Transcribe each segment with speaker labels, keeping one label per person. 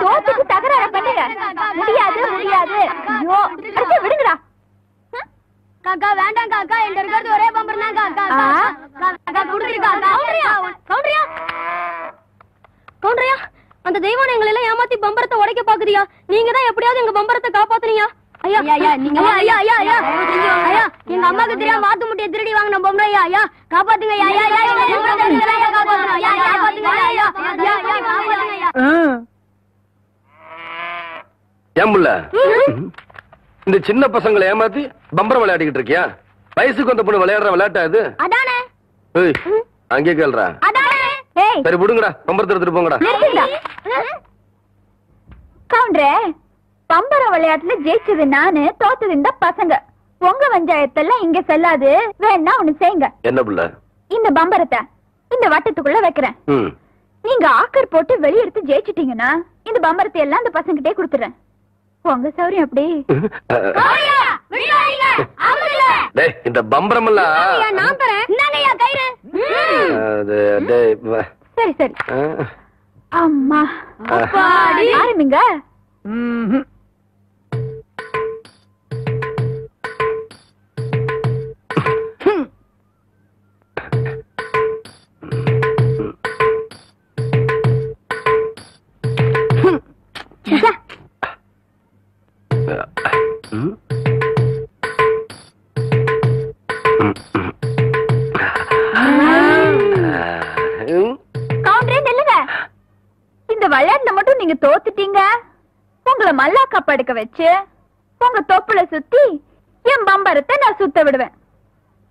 Speaker 1: தோத்துக்கு தகராறு பண்ணுங்க. முடியாது முடியாது. ஐயோ விடுங்கடா. காக்கா வேண்டாம் காக்கா, எங்க இருக்கிறது ஒரே பம்பர் தான் காக்கா. காக்கா குடுக்குறீங்க. கவுண்டரையா, அந்த தெய்வம் எங்களை எல்லாம் ஏமாத்தி பம்பரத்தை உடைக்க பாக்குறியா? நீங்க தான் எப்படியாவது எங்க பம்பரத்தை காப்பாத்துறீங்க. ஐயா ஐயா நீங்க ஐயா ஐயா ஐயா ஐயா எங்க அம்மாக்கு தெரியாம வாத்து முட்டைய திருடி வாங்கின பொம்பளை. ஐயா ஐயா காப்பாத்துங்க. ஐயா ஐயா ஐயா காப்பாத்துங்க. ஐயா காப்பாத்துங்க. ஐயா ஐயா காப்பாத்துங்க. ஐயா
Speaker 2: ஏம்புள்ள இந்த சின்ன பசங்களை ஏமாத்தி பம்பரம் விளையாடிக்கிட்டு இருக்கியா? வயசுக்கு வந்த பொண்ணு விளையாடுற விளையாட்டா இது?
Speaker 1: அதானே.
Speaker 2: ஏய் அங்கே கேள்றா.
Speaker 1: அதானே. ஏய்
Speaker 2: சரி விடுங்கடா, பம்பரத்தை எடுத்துட்டு போங்கடா.
Speaker 1: கவுண்டரே, பம்பரம் விளையாட்டுல ஜெயிச்சது நானு, தோத்தது இந்த பசங்க. உங்க பஞ்சாயத்தெல்லாம் இங்க செல்லாது. வேணா ஒண்ணு செய்யுங்க. என்ன புள்ள? இந்த பம்பரத்தை இந்த வட்டத்துக்குள்ள வைக்கிறேன். நீங்க ஆக்கர் போட்டு வெளியெடுத்து ஜெயிச்சிட்டீங்கன்னா இந்த பம்பரத்தை எல்லாம் இந்த பசங்கிட்டே கொடுத்துறேன். உங்க சௌரியம் அப்படி.
Speaker 2: இந்த பம்பரம் எல்லாம்
Speaker 1: நான் தரேன். சரி சரி. அம்மா ஆரம்பிங்க. இந்த விளையாட்டுல மட்டும் நீங்க தோத்துட்டீங்க. உங்களை மல்லாக்கா படுக்க வச்சு உங்க தொப்புல சுத்தி என் பம்பரத்தை நான் சுத்த விடுவேன்.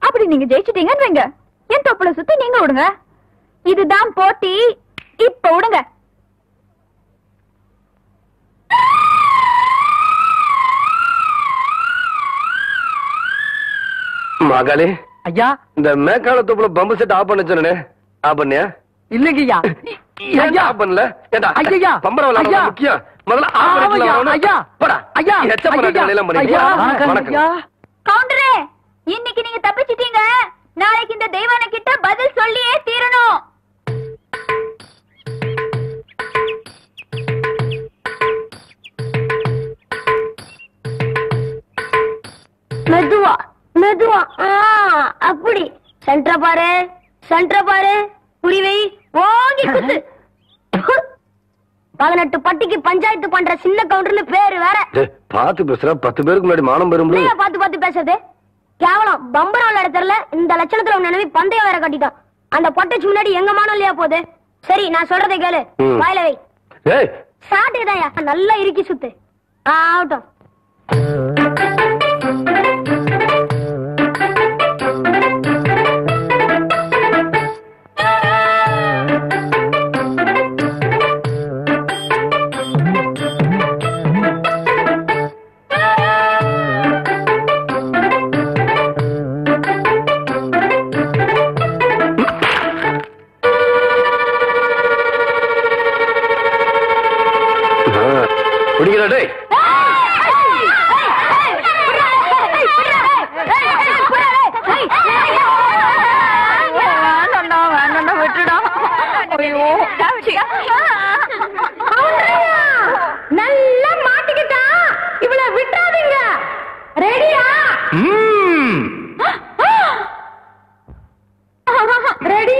Speaker 1: அப்படி நீங்க ஜெயிச்சிட்டீங்கன்னு வைங்க, என் தொப்புல சுத்தி நீங்க விடுங்க. இதுதான் போட்டி. இப்ப விடுங்க.
Speaker 2: மகளே
Speaker 3: ஐயா,
Speaker 2: இந்த மேக்கால தொப்புல பம்பு செட் ஆஃப் பண்ண சொன்னே, ஆஃப் பண்ணியா?
Speaker 3: இல்லைங்கய்யா.
Speaker 2: ஐயா ஆஃப் பண்ணல. ஏண்டா
Speaker 3: ஐயா
Speaker 2: பம்பரம் விளையாட முக்கியம். முதல்ல ஆஃப் பண்ணிடலாம்.
Speaker 3: ஐயா
Speaker 2: போடா.
Speaker 3: ஐயா
Speaker 2: எச்ச பண்ண எல்லாம் பண்ணியா? வணக்கம்.
Speaker 1: கவுண்டரே, இன்னைக்கு நீங்க தப்பிச்சிட்டீங்க. நாளைக்கு இந்த தெய்வான கிட்ட பதில் சொல்லியே தீரணும். மெதுவா மெதுவா. அப்படி சென்டர பாரு, சென்டர பாரு. புரிவை ஓங்கி குத்து. 18 பட்டிக்கு பஞ்சாயத்து பண்ற சின்ன கவுண்டர்னு பேரு வேற.
Speaker 2: பாத்து பேசுற. 10 பேருக்கு முன்னாடி மானம் பெறும்.
Speaker 1: பாத்து பாத்து பேசுறது கேவலம். பம்பரம் விளையாட தெரியல. இந்த லட்சணத்துல உன் நினைவு பந்தயம் வேற கட்டிட்டான். அந்த பொட்டைச்சு முன்னாடி எங்க மானம் இல்லையா போகுது? சரி நான் சொல்றதை கேளு. வாயில வை. சாட்டுதான் நல்லா இறுக்கி சுத்து. ஆகட்டும். நல்லா மாட்டிக்கிட்டா. இவள விட்டுறாதீங்க. ரெடியா? ரெடி.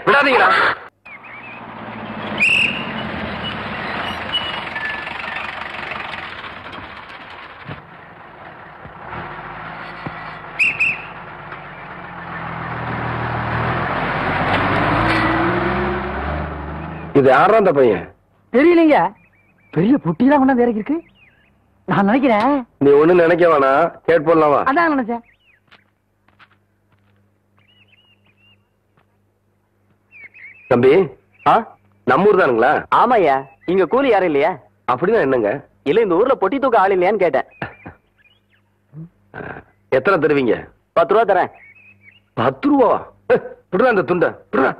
Speaker 2: விடாதீங்களா? இது யாரா அந்த பையன்?
Speaker 3: தெரியலீங்க. பெரிய புட்டிலாம் கொண்டாந்து இறக்கி இருக்கு. நான் நினைக்கிறேன்.
Speaker 2: நீ ஒண்ணு நினைக்க வேணா, கேட் போடலாமா?
Speaker 3: அதான் நினைச்சேன்.
Speaker 2: தம்பி, நம்ம ஊர் தானுங்களா?
Speaker 4: ஆமாய்யா. இங்க கூலி யாரும் இல்லையா?
Speaker 2: அப்படின்னா என்னங்க?
Speaker 4: இல்ல இந்த ஊர்ல பொட்டி தூக்க ஆள் இல்லையான்னு கேட்டேன்.
Speaker 2: எத்தனை தருவீங்க?
Speaker 3: 10 ரூபா தரேன்.
Speaker 2: 10 ரூபா? விடுறா அந்த துண்டை, விடுறா.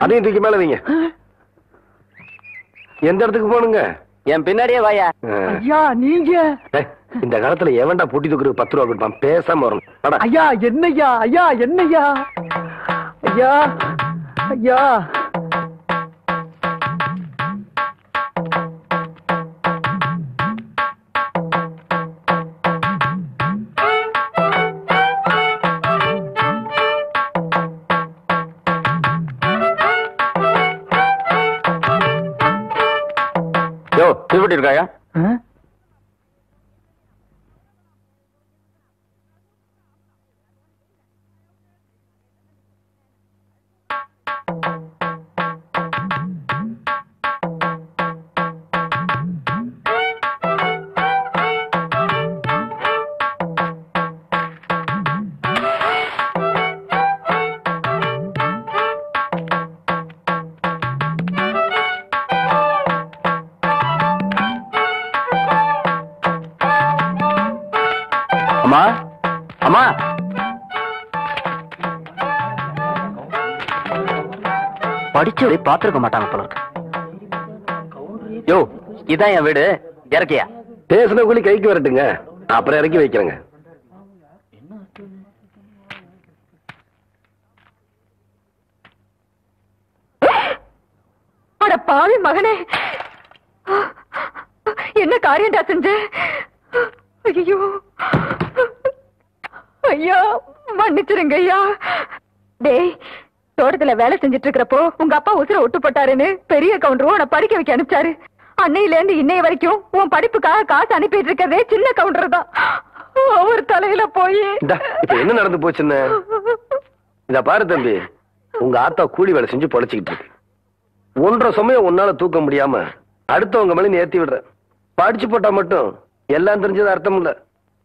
Speaker 2: அதையும் தூக்கி மேல வைங்க. எந்த இடத்துக்கு போகணுங்க?
Speaker 3: என் பின்னாடியே வாயா. ஐயா நீங்க
Speaker 2: இந்த காலத்துல எவன்டா பூட்டி தூக்குறது 10 ரூபா கொடுப்பான்? பேசாம வரணும்.
Speaker 3: ஐயா என்னையா? ஐயா என்னையா? ஐயா ஐயா
Speaker 2: திருப்பட்டி இருக்காயா? அம்மா அம்மா படிச்சு பாத்துருக்க மாட்டாங்க போல இருக்கு. யோ இதான் என் வீடு, இறக்கியா? பேசுன கூலி கைக்கு வரட்டுங்க, அப்புறம் இறக்கி வைக்கிறேங்க.
Speaker 1: அட பாவி மகனே, என்ன காரியம்டா செஞ்ச? ஐயோ ஐயா மன்னிச்சிருங்க ஐயா. டேய், தோட்டத்துல வேலை செஞ்சிட்டு இருக்கிறப்போ உங்க அப்பா உசுர விட்டு போட்டாருன்னு பெரிய கவுண்டரும் உன்னை படிக்க வைக்க அனுப்பிச்சாரு. அன்னையில இருந்து இன்னைய வரைக்கும் உன் படிப்புக்காக காசு அனுப்பிட்டு இருக்கிறதே சின்ன கவுண்டர் தான். அவர் தலையில போய்
Speaker 2: இப்ப என்ன நடந்து போச்சுன்னு இத பாரு தம்பி. உங்க ஆத்தா கூலி வேலை செஞ்சு பொழைச்சுக்கிட்டு இருக்கு. 1.5 சமயம் உன்னால தூக்க முடியாம அடுத்தவங்க மேல நீ ஏத்தி விடுற. படிச்சு போட்டா மட்டும் எல்லாம் தெரிஞ்சது அர்த்தம் இல்ல.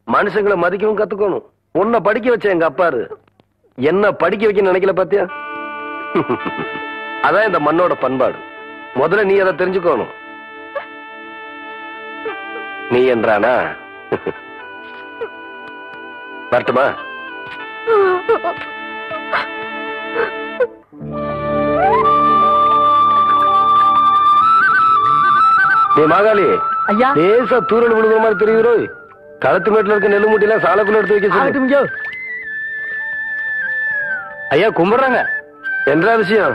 Speaker 2: மனுஷங்களை மதிக்கவும் கத்துக்கணும். உன்னை படிக்க வச்ச எங்க அப்பாரு என்ன படிக்க வைக்க நினைக்கல பாத்தியா? அதான் இந்த மண்ணோட பண்பாடு. முதல்ல நீ அதை தெரிஞ்சுக்கணும். நீ என்றானா வரட்டுமா? நீ மாகாளி
Speaker 3: ஐயா,
Speaker 2: லேசா தூரல் விழுகிற மாதிரி தெரியுதோ? களத்து மேட்டுல இருக்க நெல்லு மூட்டையில சாலக்குள்ள எடுத்து வைக்க சொல்லு.
Speaker 3: ஐயா கும்பிடுறாங்க.
Speaker 2: என்ன விஷயம்?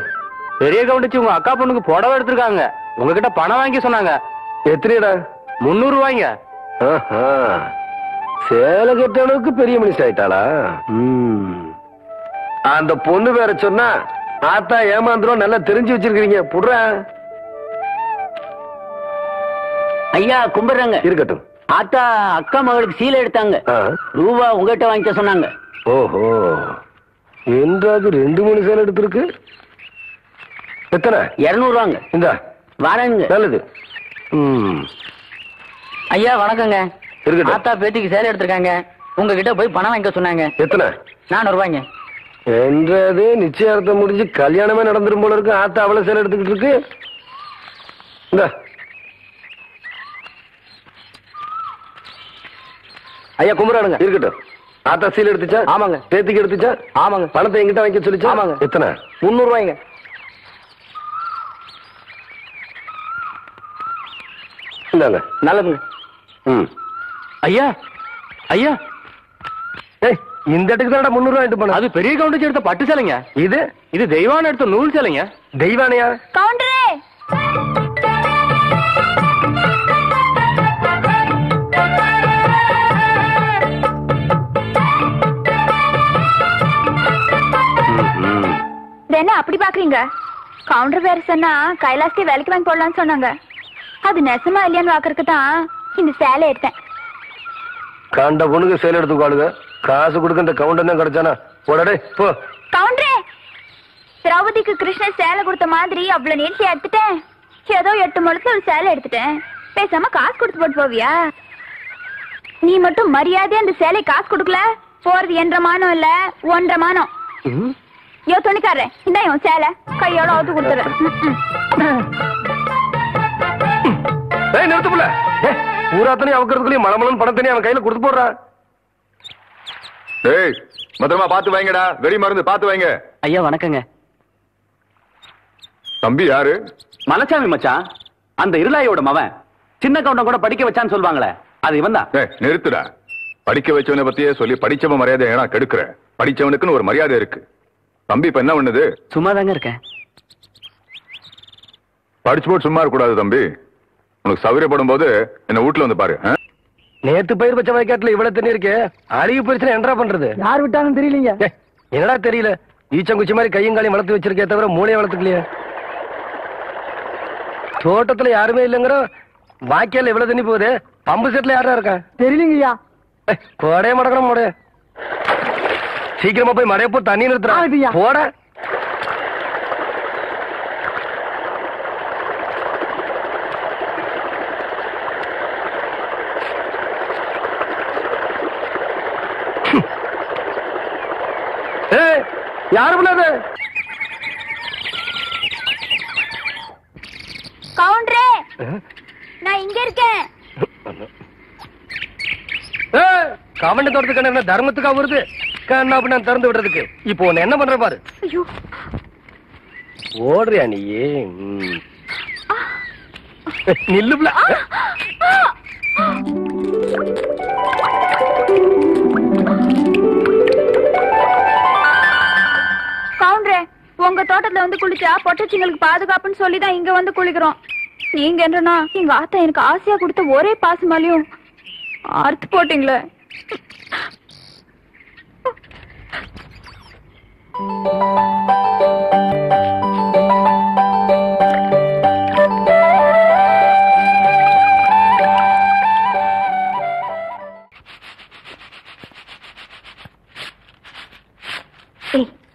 Speaker 3: பெரிய கவுண்டிச்சு உங்க அக்கா பொண்ணுக்கு புடவை எடுத்திருக்காங்க. உங்ககிட்ட பணம் வாங்கி சொன்னாங்க.
Speaker 2: எத்தனைடா?
Speaker 3: 300 ரூபாய்ங்க.
Speaker 2: சேலை கட்ட அளவுக்கு பெரிய மனுஷன் ஆயிட்டாளா? அந்த பொண்ணு வேற சொன்னா ஆத்தா ஏமாந்துரும். நல்லா தெரிஞ்சு வச்சிருக்கீங்க. புடுற
Speaker 3: ஐயா கும்பிடுறாங்க.
Speaker 2: இருக்கட்டும்.
Speaker 3: ஆத்தா அக்கா மகளுக்கு சீலை எடுத்தாங்க. ரூபா உங்ககிட்ட வாங்கிக்க சொன்னாங்க.
Speaker 2: ஓஹோ, என்றாவது 2-3 சேலை எடுத்திருக்கு. எத்தனை?
Speaker 3: 200 ரூபாங்க.
Speaker 2: இந்த
Speaker 3: வரேங்க.
Speaker 2: நல்லது.
Speaker 3: ஐயா வணக்கங்க.
Speaker 2: இருக்கட்டும்.
Speaker 3: ஆத்தா பேத்திக்கு சேலை எடுத்திருக்காங்க. உங்ககிட்ட போய் பணம் வாங்கிக்க சொன்னாங்க.
Speaker 2: எத்தனை?
Speaker 3: 400 ரூபாய்ங்க.
Speaker 2: என்றது நிச்சயார்த்தம் முடிஞ்சு கல்யாணமே நடந்துரும் போல இருக்கு. ஆத்தா அவ்வளவு சேலை எடுத்துக்கிட்டு இருக்கு. இந்த ஐயா கும்பிடானுங்க. இருக்கட்டும். ஆத்தா சீல் எடுத்துச்சா?
Speaker 3: ஆமாங்க.
Speaker 2: பேத்திக்கு எடுத்துச்சா?
Speaker 3: ஆமாங்க.
Speaker 2: பணத்தை எங்கிட்ட வாங்கி சொல்லிச்சா?
Speaker 3: ஆமாங்க.
Speaker 2: எத்தனை?
Speaker 3: 300 ரூபாய்ங்க.
Speaker 2: இந்தாங்க.
Speaker 3: நல்லதுங்க.
Speaker 2: ஐயா ஐயா, இந்த இடத்துக்கு தான் 300 ரூபாய் எடுத்து போன.
Speaker 3: அது பெரிய கவுண்டர் எடுத்த பட்டு சேலைங்க. இது தெய்வான எடுத்த நூல் சேலைங்க.
Speaker 2: தெய்வானையா?
Speaker 1: கவுண்டரே, என்ன அப்படி பாக்குறீங்க? கவுண்டர் வேற சொன்னா கைலாசத்தை வேலைக்கு வாங்கி போடலான்னு சொன்னாங்க. அது நெசமா இல்லையான்னு பாக்குறதுக்கு தான் இந்த சேலை எடுத்தேன்.
Speaker 2: கண்ட பொண்ணுக்கு சேலை எடுத்துக்காளுங்க. காசு கொடுக்க இந்த கவுண்டர் தான் கிடைச்சானா? போடடே போ.
Speaker 1: கவுண்டரே, திரௌபதிக்கு கிருஷ்ணன் சேலை கொடுத்த மாதிரி அவ்வளவு நீட்சியா எடுத்துட்டேன். ஏதோ 8 முழத்துல ஒரு சேலை எடுத்துட்டேன். பேசாம காசு கொடுத்து போட்டு போவியா? நீ மட்டும் மரியாதையா அந்த சேலை காசு கொடுக்கல, போறது 1.5 மானம் இல்ல 1.5 மானம். யோ துணிக்காரன், இந்த இவன் சேலை கையோட அவுத்து கொடுத்துறேன்.
Speaker 2: நிறுத்துப்புல பூராத்தனையும் அவக்கிறதுக்குள்ளேயும் மலமலன் பணத்தனையும் அவன் கையில கொடுத்து போடுறான்.
Speaker 4: டேய் பத்திரமா பாத்து வைங்கடா, வெடி மருந்து பாத்து வைங்க.
Speaker 3: ஐயா வணக்கங்க.
Speaker 4: தம்பி யாரு?
Speaker 3: மலைச்சாமி மச்சான், அந்த இருளாயோட மவன். சின்ன கவுண்டம் கூட படிக்க வச்சான்னு சொல்லுவாங்களே, அது இவன் தான்.
Speaker 4: நிறுத்துடா. படிக்க வச்சவனை பத்தியே சொல்லி படிச்சவன் மரியாதை ஏன்னா கெடுக்கிற. படிச்சவனுக்குன்னு ஒரு மரியாதை இருக்கு. தம்பி இப்ப என்ன பண்ணுது?
Speaker 3: சும்மா தாங்க இருக்கேன்.
Speaker 4: படிச்சு போட்டு சும்மா இருக்க கூடாது தம்பி. உனக்கு சௌகரியப்படும் போது என்ன வீட்டுல வந்து பாரு.
Speaker 2: நேத்து பயிர் வச்ச வயக்காட்டுல இவ்வளவு தண்ணி இருக்கு, அழுகி போயிருச்சுன்னா என்னடா பண்றது?
Speaker 3: யார் விட்டாலும் தெரியலீங்க.
Speaker 2: என்னடா தெரியல, ஈச்சங்குச்சி மாதிரி கையும் காலையும் வளர்த்து வச்சிருக்கே தவிர மூளையை வளர்த்துக்கலையே. தோட்டத்துல யாருமே இல்லைங்கிற வாக்கியால இவ்வளவு தண்ணி போகுது. பம்பு செட்ல யாரா இருக்கா?
Speaker 3: தெரியலீங்கய்யா.
Speaker 2: கோடைய மடக்கணும் மோடைய. சீக்கிரமா போய் மழைய போ, தண்ணி நிறுத்துறா போட. யாரு பண்ணாது?
Speaker 1: கவுண்டரே, நான் இங்க இருக்கேன்.
Speaker 2: கவண்ட தோட்டத்துக்கு என்ன தர்மத்துக்கா வருது? கண்ணா பண்ண திறந்து விடுறதுக்கு. இப்போ உன்னை என்ன பண்ற பாரு.
Speaker 1: ஐயோ,
Speaker 2: ஓடுறியா நீ? நில்லுப்ல.
Speaker 1: கவுண்டரே, உங்க தோட்டத்துல வந்து குளிச்சா பொட்டச்சிங்களுக்கு பாதுகாப்புன்னு சொல்லிதான் இங்க வந்து குளிக்கிறோம். நீங்க என்னன்னா எங்க ஆத்தா எனக்கு ஆசையா கொடுத்த ஒரே பாசமாலையும் அறுத்து போட்டீங்களே.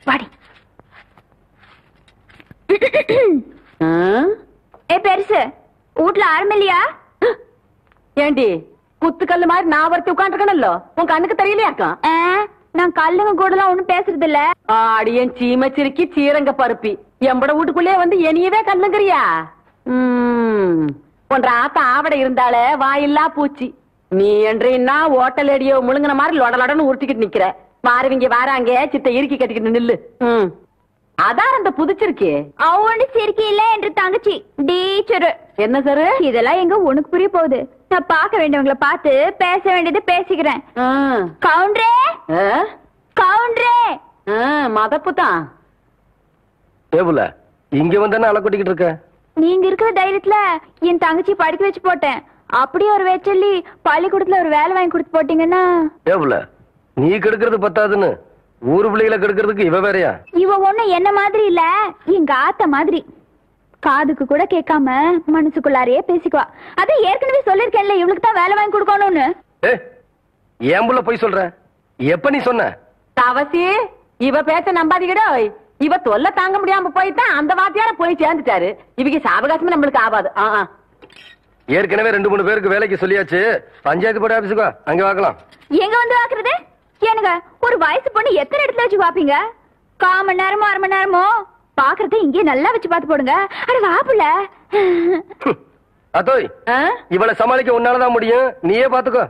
Speaker 1: வாடி. பெருசு வீட்டுல ஆரம்பில்லையா?
Speaker 5: ஏண்டி குத்துக்கல்லு மாதிரி நான் ஒருத்தி உட்காந்துருக்கணும்ல, உன் கண்ணுக்கு தெரியலையாக்கா?
Speaker 1: நான் கல்லுங்க கூட எல்லாம் ஒண்ணும் பேசுறது இல்ல.
Speaker 5: ஆடியன் சீமச்சிருக்கி சீரங்க பருப்பி எம்பட வீட்டுக்குள்ளே வந்து என்னையவே கல்லுங்கிறியா? ஒன்ற ஆத்த ஆவடை இருந்தாலே வாயில்லா பூச்சி. நீ என்றா ஓட்டல் அடியோ முழுங்கின மாதிரி லொடலொடன்னு உருட்டிக்கிட்டு நிக்கிற. வாரவிங்க வாராங்க சித்த இறுக்கி கட்டிக்கிட்டு நில்லு. அதான் அந்த புதுச்சிருக்கே
Speaker 1: அவனு சிரிக்கி இல்ல என்று தங்கச்சி டீச்சரு.
Speaker 5: என்ன சார்
Speaker 1: இதெல்லாம் எங்க உனக்கு புரிய போகுது? நான் பார்க்க வேண்டியவங்களை பார்த்து பேச வேண்டியது பேசிக்கிறேன். கவுண்டரே, கவுண்டரே.
Speaker 5: மதப்பு தான்.
Speaker 2: ஏபுல இங்க வந்தானே அலை கொட்டிக்கிட்டு இருக்க.
Speaker 1: நீங்க இருக்கிற தைரியத்துல என் தங்கச்சி படிக்க வச்சு போட்டேன். அப்படியே ஒரு வேச்சல்லி பள்ளிக்கூடத்துல ஒரு வேலை வாங்கி கொடுத்து போட்டீங்கன்னா.
Speaker 2: ஏபுல நீ கெடுக்கிறது பத்தாதுன்னு ஊரு பிள்ளைகளை கெடுக்கிறதுக்கு இவ வேறையா?
Speaker 1: இவ ஒண்ணு என்ன மாதிரி இல்ல, எங்க ஆத்த மாதிரி. காதுக்கு கூட கேட்காம மனசுக்குள்ளாரையே பேசிக்குவா. அது ஏற்கனவே சொல்லிருக்கேன்ல, இவளுக்கு தான் வேலை வாங்கி கொடுக்கணும்னு.
Speaker 2: ஏன் புள்ள போய் சொல்ற? எப்ப நீ சொன்ன?
Speaker 5: தவசி இவ பேச்ச நம்பாதீங்கடோ. இவ தொல்லை தாங்க முடியாம போய்தான் அந்த வாத்தியார போய் சேர்ந்துட்டாரு. இவங்க சாவகாசமே நம்மளுக்கு ஆகாது.
Speaker 2: ஏற்கனவே 2-3 பேருக்கு வேலைக்கு சொல்லியாச்சு. பஞ்சாயத்து போர்டு ஆபீஸுக்கோ, அங்க வாக்கலாம்.
Speaker 1: எங்க வந்து வாக்குறது? ஏனுங்க, ஒரு வயசு பொண்ணு எத்தனை இடத்துல வச்சு பாப்பீங்க? 1/4 மணி நேரமோ 1/2 மணி நேரமோ பாக்குறத இங்கே நல்லா வச்சு பாத்து போடுங்க. அட வாப்புல.
Speaker 2: அத்தோய், இவளை சமாளிக்க உன்னாலதான் முடியும். நீயே பாத்துக்கோ.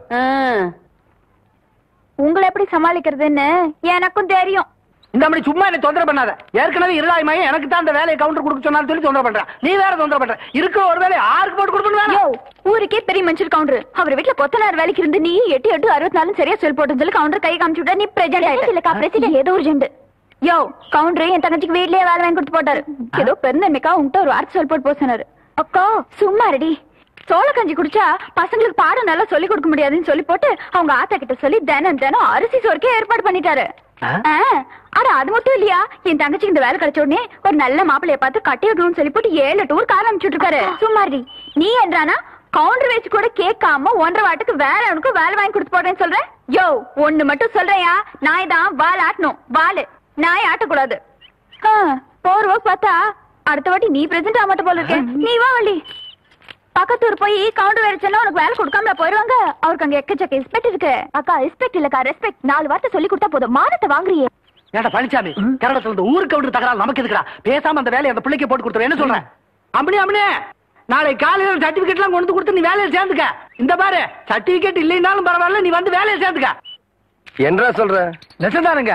Speaker 1: உங்களை எப்படி சமாளிக்கிறதுன்னு எனக்கும் தெரியும்.
Speaker 3: இந்த மாதிரி சும்மா என்ன தொந்தரவு பண்ணாத. ஏற்கனவே இருளாயமாயே எனக்கு தான் அந்த வேலையை கவுண்டர் கொடுக்க சொன்னாலும் சொல்லி தொந்தரவு பண்றேன். நீ வேற தொந்தரவு பண்ற. இருக்கிற ஒரு வேலையை ஆருக்கு போட்டு கொடுக்கணும்?
Speaker 1: ஊருக்கே பெரிய மனுஷர் கவுண்டர். அவர் வீட்டுல கொத்தனார் வேலைக்கு இருந்து நீ 8-8-64 சரியா சொல் போட்டு சொல்லி கவுண்டர் கை காமிச்சு விட்டா. நீ பிரசிடென்ட் ஏதோ ஒரு ஜெண்டு. யோ கவுண்டர் என் தங்கச்சிக்கு வீட்லயே வேலை வாங்கி கொடுத்து போட்டாரு. ஏதோ பெருந்தன்மைக்கா உங்ககிட்ட ஒரு வார்த்தை சொல் போட்டு போக சொன்னாரு. அக்கா சும்மா ரெடி. சோள கஞ்சி குடிச்சா பசங்களுக்கு பாடம் நல்லா சொல்லி கொடுக்க முடியாதுன்னு சொல்லி போட்டு அவங்க ஆத்தா கிட்ட சொல்லி தினம் அரிசி சோறுக்கே ஏற்பாடு பண்ணிட்டாரு. ஆனா அது மட்டும் இல்லையா, என் தங்கச்சிக்கு இந்த வேலை கிடைச்ச உடனே ஒரு நல்ல மாப்பிள்ளைய பார்த்து கட்டி வைக்கணும்னு சொல்லி போட்டு 7 டூர் கார் அனுப்பிச்சுட்டு இருக்காரு. சும்மாடி நீ என்றானா கவுண்டர் வச்சு கூட கேட்காம 1.5 வாட்டுக்கு வேற அவனுக்கு வேலை வாங்கி கொடுத்து போடுறேன்னு சொல்றேன். யோ ஒண்ணு மட்டும் சொல்றேயா, நாய் தான் வால் ஆட்டணும். வாலு நாய் ஆட்டக்கூடாது. போறவ பார்த்தா அடுத்த வாட்டி நீ பிரசன்ட் ஆக மாட்ட போல இருக்க. நீ வா வள்ளி. பக்கத்தூர் போய் கவுண்டர் வேலைச்சா உனக்கு வேலை கொடுக்காம போயிருவாங்க. அவருக்கு அங்க எக்கச்சக்க ரெஸ்பெக்ட் இருக்கு. அக்கா ரெஸ்பெக்ட் இல்லக்கா ரெஸ்பெக்ட். 4 வார்த்தை சொல்லி கொடுத்தா போதும். மானத்தை வாங்குறியே.
Speaker 3: ஏடா பழனிசாமி, கரடத்துல இருந்து ஊருக்கு கவுண்டர் தகராறு நமக்கு எதுக்குறா? பேசாம அந்த வேலையை அந்த பிள்ளைக்கு போட்டு கொடுத்துரு. என்ன சொல்றேன்? அம்மனி நாளை காலையில சர்டிபிகேட் எல்லாம் கொண்டு கொடுத்து நீ வேலையை சேர்ந்துக்க. இந்த பாரு, சர்டிபிகேட் இல்லைன்னாலும் பரவாயில்ல, நீ வந்து வேலையை சேர்ந்துக்க.
Speaker 2: என்ன சொல்ற?
Speaker 3: நெசந்தானுங்க,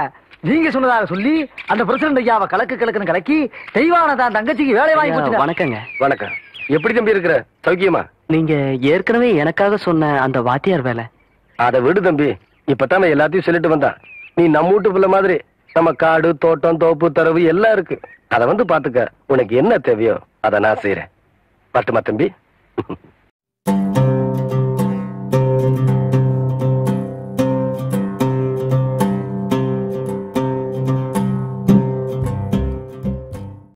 Speaker 3: நீங்க சொன்னதாக சொல்லி அந்த பிரசிடண்ட் ஐயாவை கலக்குன்னு கலக்கி தெய்வானதான் தங்கச்சிக்கு வேலை வாங்கி போச்சுங்க.
Speaker 6: வணக்கங்க.
Speaker 2: வணக்கம். எப்படி தம்பி இருக்கிற? சௌக்கியமா?
Speaker 6: நீங்க ஏற்கனவே எனக்காக சொன்ன அந்த வாத்தியார் வேலை.
Speaker 2: அதை விடு தம்பி, இப்பதான் எல்லாத்தையும் சொல்லிட்டு வந்தான். நீ நம்ம வீட்டு பிள்ளை மாதிரி நம்ம காடு, தோட்டம், தோப்பு, தரவு எல்லாம் இருக்கு. அத வந்து பாத்துக்க. உனக்கு என்ன தேவையோ அதை நான் செய்யறேன். பட்டுமா தம்பி?